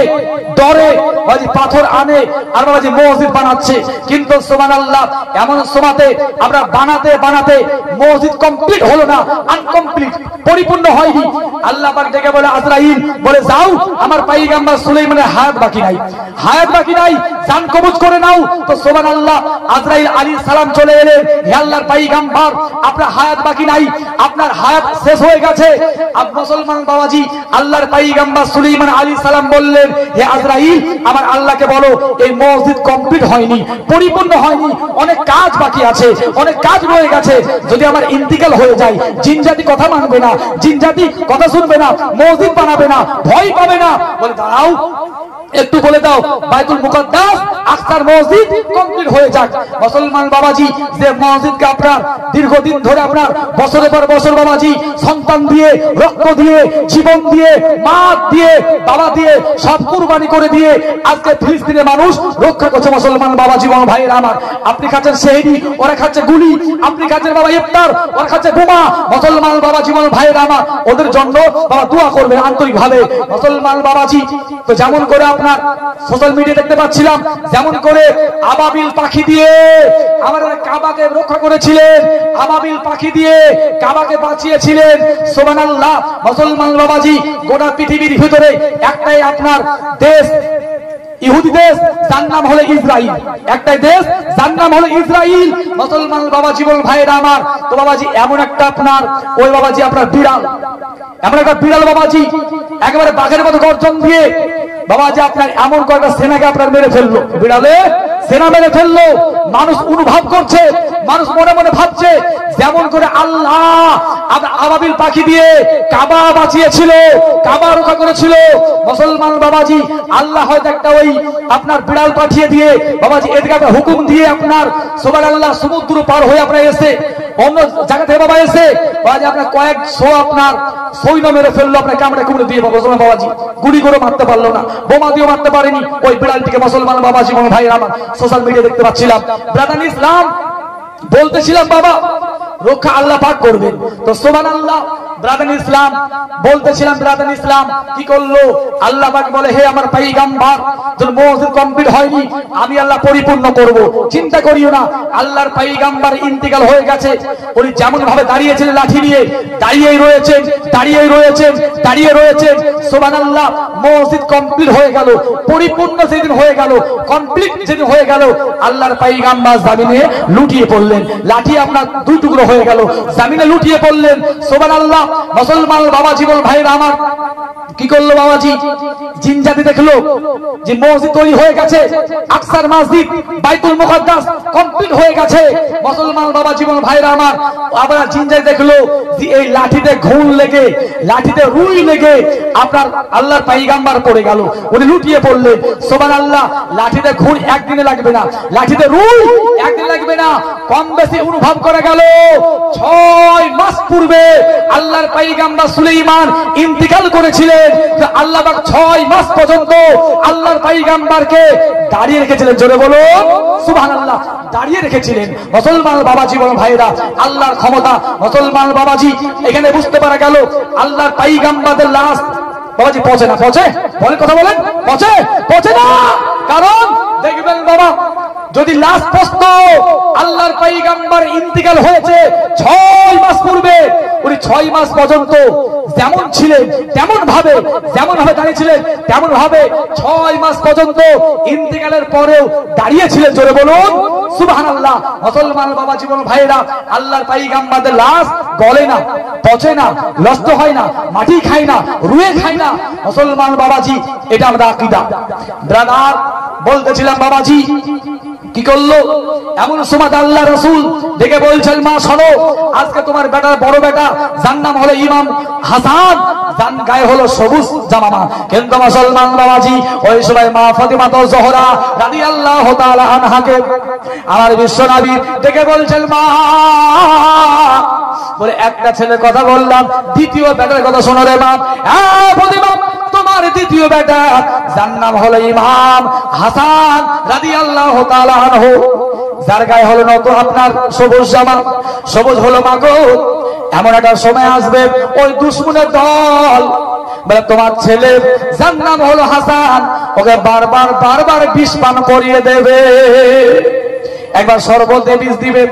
ডরে বাবাজি পাথর আনে আর বাবাজি মসজিদ বানাচ্ছে। কিন্তু সুবহানাল্লাহ এমন সময়তে আমরা বানাতে বানাতে মসজিদ কমপ্লিট হলো না, আনকমপ্লিট, পরিপূর্ণ হয়নি। আল্লাহ পাক ডেকে বলে আজরাইল বলে যাও, আমার পয়গম্বর সুলাইমানের হায়াত বাকি নাই, হায়াত বাকি নাই, জান কবজ করে নাও। তো সুবহানাল্লাহ আজরাইল আলাইহিস সালাম চলে এলেন, হে আল্লাহর পয়গম্বর আপনার হায়াত বাকি নাই, আপনার হায়াত শেষ হয়ে গেছে। আব মুসলমান বাবাজি আল্লাহর পয়গম্বর সুলাইমান আলাইহিস সালাম বললেন, হে আজরাইল আমার আল্লাহকে বলো এই মসজিদ কমপ্লিট হয়নি, পরিপূর্ণ হয়নি, অনেক কাজ বাকি আছে, অনেক কাজ রয়ে গেছে। যদি আমার ইন্তিকাল হয়ে যায় জিন জাতি কথা মানবে না, জিন জাতি কথা শুনবে না, মসজিদ বানাবে না, ভয় পাবে না। বলে দাঁড়াও একটু বলে দাও বাইতুল মুকাদ্দাস আকসার মসজিদ কমপ্লিট হয়ে যাক। মুসলমান বাবাজি যে মসজিদকে আপনার দীর্ঘদিন ধরে আপনার বছরের পর বছর বাবাজি সন্তান দিয়ে, রক্ত দিয়ে, জীবন দিয়ে, মা দিয়ে, বাবা দিয়ে সব কুরবানি করে দিয়ে আজকে ফিলিস্তিনের মানুষ রক্ষা করছে। মুসলমান বাবাজি ভাইয়েরা আমার, আপনি খাচ্ছেন সেহরি, ওরা খাচ্ছে গুলি, আপনি খাচ্ছেন বাবা ইফতার, ওরা খাচ্ছে বোমা। মুসলমান বাবাজি ভাইয়েরা আমার, ওদের জন্য বাবা দোয়া করবেন আন্তরিকভাবে। মুসলমান বাবাজি তো যেমন করে আপনার সোশ্যাল মিডিয়া দেখতে পাচ্ছিলাম, যেমন করে আবাবিল পাখি দিয়ে আমার কাবাকে রক্ষা করেছিলেন, আবাবিল পাখি দিয়ে কাবাকে বাঁচিয়েছিলেন। সুবহানাল্লাহ। মুসলমান বাবাজি গোটা পৃথিবীর ভিতরে একটাই আপনার দেশ, ইহুদি দেশ, যার নাম হলো ইসরাইল, একটাই দেশ যার নাম হলো ইসরাইল। মুসলমান বাবাজি বল ভাইরা আমার, তো বাবাজি এমন একটা আপনার ওই বাবাজি আপনার বিড়াল, এমন একটা বিড়াল বাবাজি একেবারে বাঘের মতো গর্জন দিয়ে বাবাজি আপনার এমন কয়েকটা সেনাকে আপনার মেরে ফেললো, বিড়ালে সেনা মেরে ফেললো। মানুষ অনুভব করছে, মানুষ মনে মনে ভাবছে যেমন করে আল্লাহ আবাবিল পাখি দিয়ে কাবা বাঁচিয়েছিল, কাবা রক্ষা করেছিল। মুসলমান বাবাজি আল্লাহ হয়তো একটা ওই আপনার বিড়াল পাঠিয়ে দিয়ে বাবাজি এদিকে আপনার হুকুম দিয়ে আপনার সুবহানাল্লাহ সমুদ্র পার হয়ে আপনার এসে অন্য জায়গা থেকে বাবা এসে বাবাজি আপনার কয়েকশো আপনার সৈন্য মেরে ফেললো, আপনার কামড়ে কুমড়ে দিয়ে মুসলমান বাবাজি গুলি করে মারতে পারলো না, বোমা দিয়ে মারতে পারেনি ওই বিড়ালটিকে। মুসলমান বাবাজি ভাই আমার সোশ্যাল মিডিয়া দেখতে পাচ্ছিলাম, ব্রাদার ইসলাম বলতেছিলাম বাবা রক্ষা আল্লাহ পাক করবেন। তো সুবহানাল্লাহ ব্রাদার ইসলাম বলতেছিলাম, ব্রাদার ইসলাম কি করলো, আল্লাহ পাক বলে হে আমার পয়গম্বর যখন মসজিদ কমপ্লিট হয়নি আমি আল্লাহ পরিপূর্ণ করব, চিন্তা করিও না। আল্লাহর পয়গম্বর ইন্তিকাল হয়ে গেছে, উনি যেমন ভাবে দাঁড়িয়েছিলেন লাঠি নিয়ে দাঁড়িয়েই রয়েছেন, দাঁড়িয়েই রয়েছেন, দাঁড়িয়ে রয়েছেন। সুবহানাল্লাহ মসজিদ কমপ্লিট হয়ে গেল, পরিপূর্ণ সেদিন হয়ে গেল, কমপ্লিট যেদিন হয়ে গেল আল্লাহর পয়গম্বর জমিনে লুটিয়ে পড়লেন, লাঠি আপনার দুই টুকরো হয়ে গেল, জমিনে লুটিয়ে পড়লেন। সুবহানাল্লাহ মুসলমান বাবা জীবন ভাইরা আমার কি করলো বাবাজি, জিন জাতি দেখলো যে মসজিদ তৈরি হয়ে গেছে, আকসার মসজিদ বাইতুল মুকদ্দাস কমপ্লিট হয়ে গেছে। মুসলমান বাবা জীবন ভাইরা আমার আবার জিন জাতি দেখলো যে এই লাঠিতে ঘুণ লেগে, লাঠিতে রুই লেগে আপনার আল্লাহর পয়গম্বর পড়ে গেল, উনি লুটিয়ে পড়লেন। সুবহানাল্লাহ, লাঠিতে ঘুণ একদিনে লাগবে না, লাঠিতে রুই একদিন লাগবে না, কম বেশি অনুভব করা গেল 6 মাস পূর্বে আল্লাহর পয়গম্বর সুলাইমান ইন্তিকাল করেছিলেন। আল্লাহ পাক 6 মাস পর্যন্ত আল্লাহর পয়গম্বরকে দাঁড়িয়ে রেখেছিলেন। জোরে বলুন সুবহানাল্লাহ, দাঁড়িয়ে রেখেছিলেন। মুসলমান বাবা জীবন ভাইরা আল্লাহর ক্ষমতা, মুসলমান বাবাজি এখানে বুঝতে পারা গেল আল্লাহর পয়গম্বরের লাশ বাবাজি পৌঁছে না, পৌঁছে বলেন, কথা বলেন, পৌঁছে না। কারণ দেখবেন বাবা, যদি লাশ পৌঁছত আল্লাহর পয়গম্বর ইন্তিকাল হয়েছে 6 মাস পূর্বে, উনি 6 মাস পর্যন্ত যেমন ছিলেন তেমন ভাবে দাঁড়িয়েছিলেন, তেমন ভাবে 6 মাস পর্যন্ত ইন্তিকালের পরেও দাঁড়িয়েছিলেন। জোরে বলুন সুবহানাল্লাহ। মুসলমান বাবা জীবন ভাইরা আল্লাহর পয়গম্বরের লাশ গলে না, পচে না, নষ্ট হয় না, মাটি খায় না, রুয়ে খায় না। মুসলমান বাবাজি এটা আমরা আকীদা। ব্রাদার বলতেছিলাম বাবাজি কি করলো, এমন সময় আল্লাহ রাসূল ডেকে বলছেন, মা শোনো, আজকে তোমার বেটার বড় বেটা যার নাম হলো ইমাম হাসান, যার গায়ে হলো সবুজ জামা। কিন্তু মুসলমান বাবাজি ওই সময় মা ফাতিমা জোহরা রাদিয়াল্লাহু তাআলা আনহাকে আমার বিশ্বনবী ডেকে বলছেন, মা বলে একটা ছেলের কথা বললাম, দ্বিতীয় বেটার কথা শোনো রে মা। হ্যাঁ ফাতিমা, তোমার দ্বিতীয় বেটা যার নাম হলো ইমাম হাসান রাদিয়াল্লাহু তাআলা আনহু, যার গায়ে হলো নতুন আপনার সবুজ জামা, সবুজ হলো মাগো, এমন একটা সময় আসবে ওই দুশমনের দল বলে তোমার ছেলে যার নাম হলো হাসান, ওকে বারবার বিষ পান করিয়ে দেবে। একবার শরবত দিয়ে বিষ দিবে,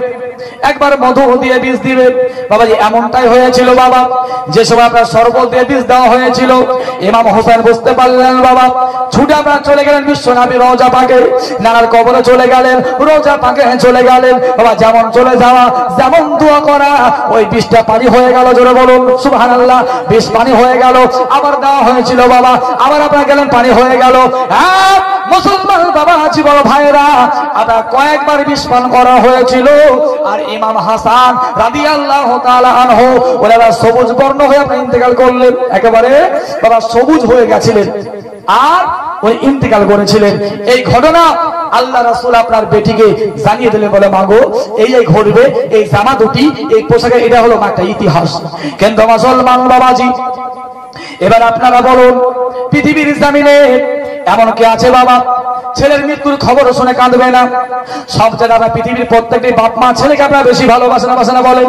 একবার মধু দিয়ে বিষ দিবে। বাবাজি এমনটাই হয়েছিল বাবা, যে সময় আপনার শরবত দিয়ে বিষ দেওয়া হয়েছিল, ইমাম হোসেন বুঝতে পারলেন বাবা, ছুটে আপনার চলে গেলেন বিশ্বনবী রওজা পাকে, নানার কবরে চলে গেলেন, রওজা পাকে চলে গেলেন। বাবা যেমন চলে যাওয়া, যেমন দোয়া করা, ওই বিষটা পানি হয়ে গেল। জোরে বলুন সুবহানাল্লাহ, বিষ পানি হয়ে গেল। আবার দেওয়া হয়েছিল বাবা, আবার আপনার গেলেন, পানি হয়ে গেল। হ্যাঁ মুসলমান বাবা জীবন ভাইরা, আপনার কয়েকবার বিষ পান করা হয়েছিল। আর ইমাম হাসান রাদিয়াল্লাহু তাআলা আনহু ওনারা সবুজ বর্ণ হয়ে আপনি ইন্তেকাল করলেন, একেবারে বাবা সবুজ হয়ে গেছিলেন আর ওই ইন্তেকাল করেছিলেন। এই ঘটনা আল্লাহ রাসূল আপনার বেটিকে জানিয়ে দিলেন, বলে মাগো এই ঘটবে, এই জামা দুটি, এই পোশাকে, এটা হলো একটা ইতিহাস। কিন্তু মুসলমান বাবাজি এবার আপনারা বলুন, পৃথিবীর জমিনে এমন কে আছে বাবা ছেলের মৃত্যুর খবর শুনে কাঁদবে না? সব জায়গায় পৃথিবীর প্রত্যেকটি বাপ মা ছেলেকে আপনারা বেশি ভালোবাসে না, বাসে না বলেন?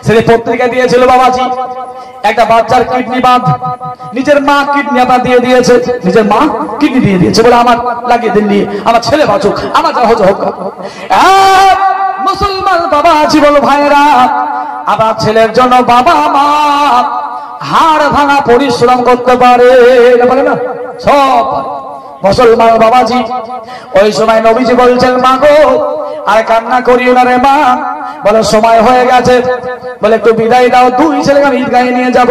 ছেলে পত্রিকা দিয়েছিল বাবাজি, একটা বাচ্চার কিডনি বাদ, নিজের মা কিডনি আপনার দিয়ে দিয়েছে, নিজের মা কিডনি দিয়ে দিয়েছে, বলে আমার লাগিয়ে দিন, আমার ছেলে বাঁচুক, আমার যা হচ্ছে হোক। মুসলমান বাবা জীবন ভাইরা, আবার ছেলের জন্য বাবা মা হাড় ভাঙা পরিশ্রম করতে পারে না? সব মুসলমান বাবাজি ওই সময় নবীজি বলছেন, মা গো আর কান্না করিও না রে মা, বলে সময় হয়ে গেছে, বলে একটু বিদায় দাও, 2 ছেলেকে আমি ঈদগাহে নিয়ে যাব।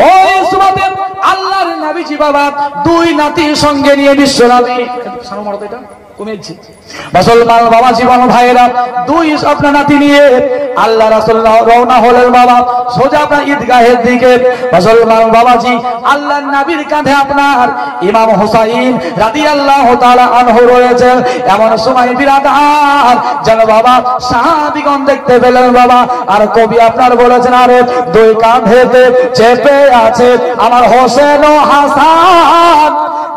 ওই সময়তে আল্লাহর নবীজি বাবা 2 নাতির সঙ্গে নিয়ে বিশ্বনবী মুসলমান বাবা জীবন ভাইরা 2 আপনার নাতি নিয়ে আল্লাহ রাসূল রওনা হলেন বাবা সোজা আপনার ঈদগাহের দিকে। মুসলমান বাবাজি আল্লাহর নবীর কাঁধে আপনার ইমাম হুসাইন রাদিয়াল্লাহু তাআলা আনহু রয়েছে। এমন সময় বিরাদার যেন বাবা সাহাবীগণ দেখতে পেলেন বাবা, আর কবি আপনার বলেছেন, আরে 2 কাঁধেতে চেপে আছে আমার হোসেন ও হাসান,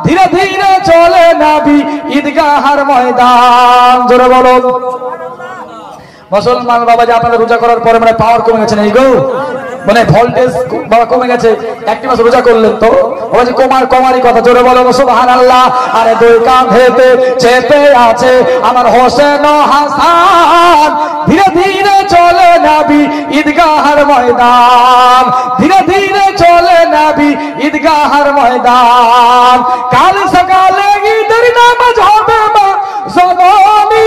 ধীরে ধীরে চলে নবী ঈদগাহের ময়দান। জোরে বলুন মুসলমান বাবা, যে আপনারা রোজা করার পরে মানে পাওয়ার কমে গেছে, এই গো মানে ভোল্টেজ বাবা কমে গেছে, একটি মাস রোজা করলেন তো বাবাজি কমারই কথা। জোরে বলো সুবহানাল্লাহ। আরে 2 কাঁধেতে চেপে আছে আমার হোসেন ও হাসান, ধীরে ধীরে চলে নবী ঈদগাহের ময়দান, ধীরে ধীরে চলে নবী ঈদগাহের ময়দান। কাল সকালে ঈদের নামাজ হবে মা জননী,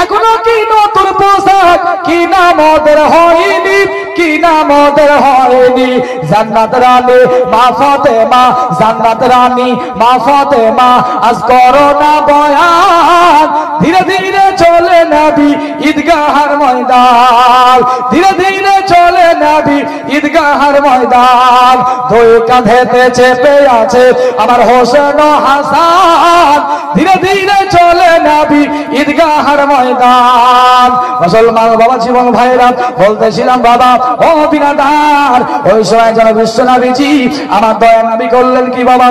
এখনো কি নতুন পোশাক কি নাম ওদের হয়নি, কি নাম ওদের হয়নি জান্নাত রানী মা ফাতেমা, জান্নাত রানী মা ফাতেমা। আজ করো না বয়ান, ধীরে ধীরে চলে নবী ঈদগাহের ময়দান, ধীরে ধীরে চলে নবী ঈদগাহের ময়দান। দুই কাঁধেতে চেপে আছে আমার হোসেন ও হাসান, ধীরে ধীরে চলে নবী ঈদগাহের ময়দান। মুসলমান বাবা জীবন ভাইরা বলতেছিলাম বাবা ও বিনাদার, ওই সময় যেন বিশ্ব নবীজি আমার দয়া নবী করলেন কি বাবা,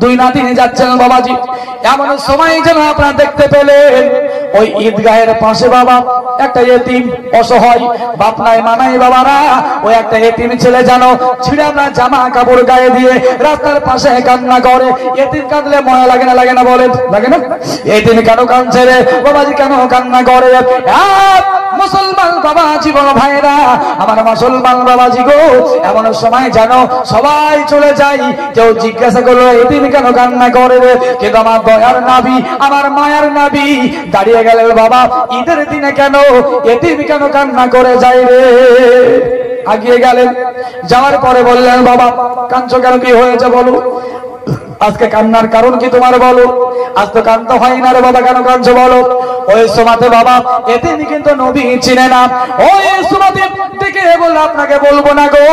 দুই নাতিনি যাচ্ছেন বাবাজি, এমন সময় যেন আপনারা দেখতে পেলেন ওই ঈদগাহের পাশে বাবা একটা এতিম অসহায়, বাপ নাই মানাই বাবারা, ওই একটা এতিম ছেলে জানো ছিঁড়ে আমরা জামা কাপড় গায়ে দিয়ে রাস্তার পাশে কান্না করে। এতিম কাঁদলে ময়া লাগে না, লাগে না বলেন, লাগে না? এতিম কেন কাঁদছে রে বাবাজি, কেন কান্না করে? মুসলমান বাবা জীবন ভাইরা আমার, মুসলমান বাবাজি গো, এমন সময় জানো সবাই চলে যাই, কেউ জিজ্ঞাসা করলো এতিম কেন কান্না করে রে, কিন্তু আমার দয়ার নবী আমার মায়ার নবী দাঁড়িয়ে গেলেন বাবা, ঈদের দিনে কেন এতিম কেন কান্না করে যায় রে। আগিয়ে গেলেন, যাওয়ার পরে বললেন বাবা কাঁদছো কেন, কি হয়েছে বলো, আজকে কান্নার কারণ কি তোমার বলো? আজ তো কান্না হয় না রে বাবা, কেন কাঁদছো বলো? ওই সময়তে বাবা এতিম কিন্তু নবী চিনে না, ওই সময়তে দেখে বলল আপনাকে বলবো না গো,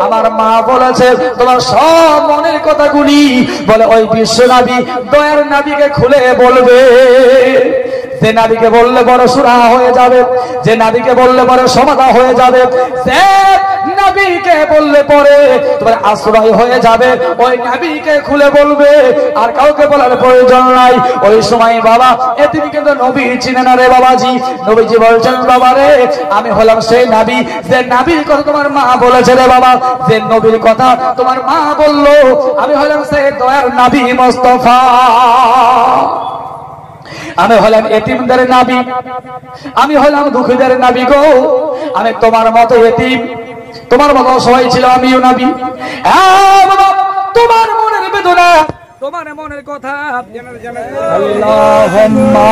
আমার মা বলেছে তোমার সব মনের কথাগুলি বলে ওই বিশ্ব নবী দয়ার নবীকে খুলে বলবে। যে নাবিকে বললে বড় সুরা হয়ে যাবে, যে নাবিকে বললে বড় সমাধা হয়ে যাবে, সে নবীকে বললে পরে তোমার আশ্রয় হয়ে যাবে, ওই নবীকে খুলে বলবে, আর কাউকে বলার প্রয়োজন নাই। ওই সময় বাবা এতিম কিন্তু নবী চিনে না রে বাবাজি। নবীজি বলছেন বাবা রে আমি হলাম সেই নবী, যে নবীর কথা তোমার মা বলেছে রে বাবা, যে নবীর কথা তোমার মা বললো, আমি হলাম সেই দয়ার নবী মুস্তাফা। আমি হলাম এতিমদের নবী, আমি হলাম দুঃখীদের নবী গো, আমি তোমার মতো এতিম, তোমার মতো সবাই ছিল আমিও নবী। তোমার মনের বেদনা, তোমার মনের কথা আল্লাহুম্মা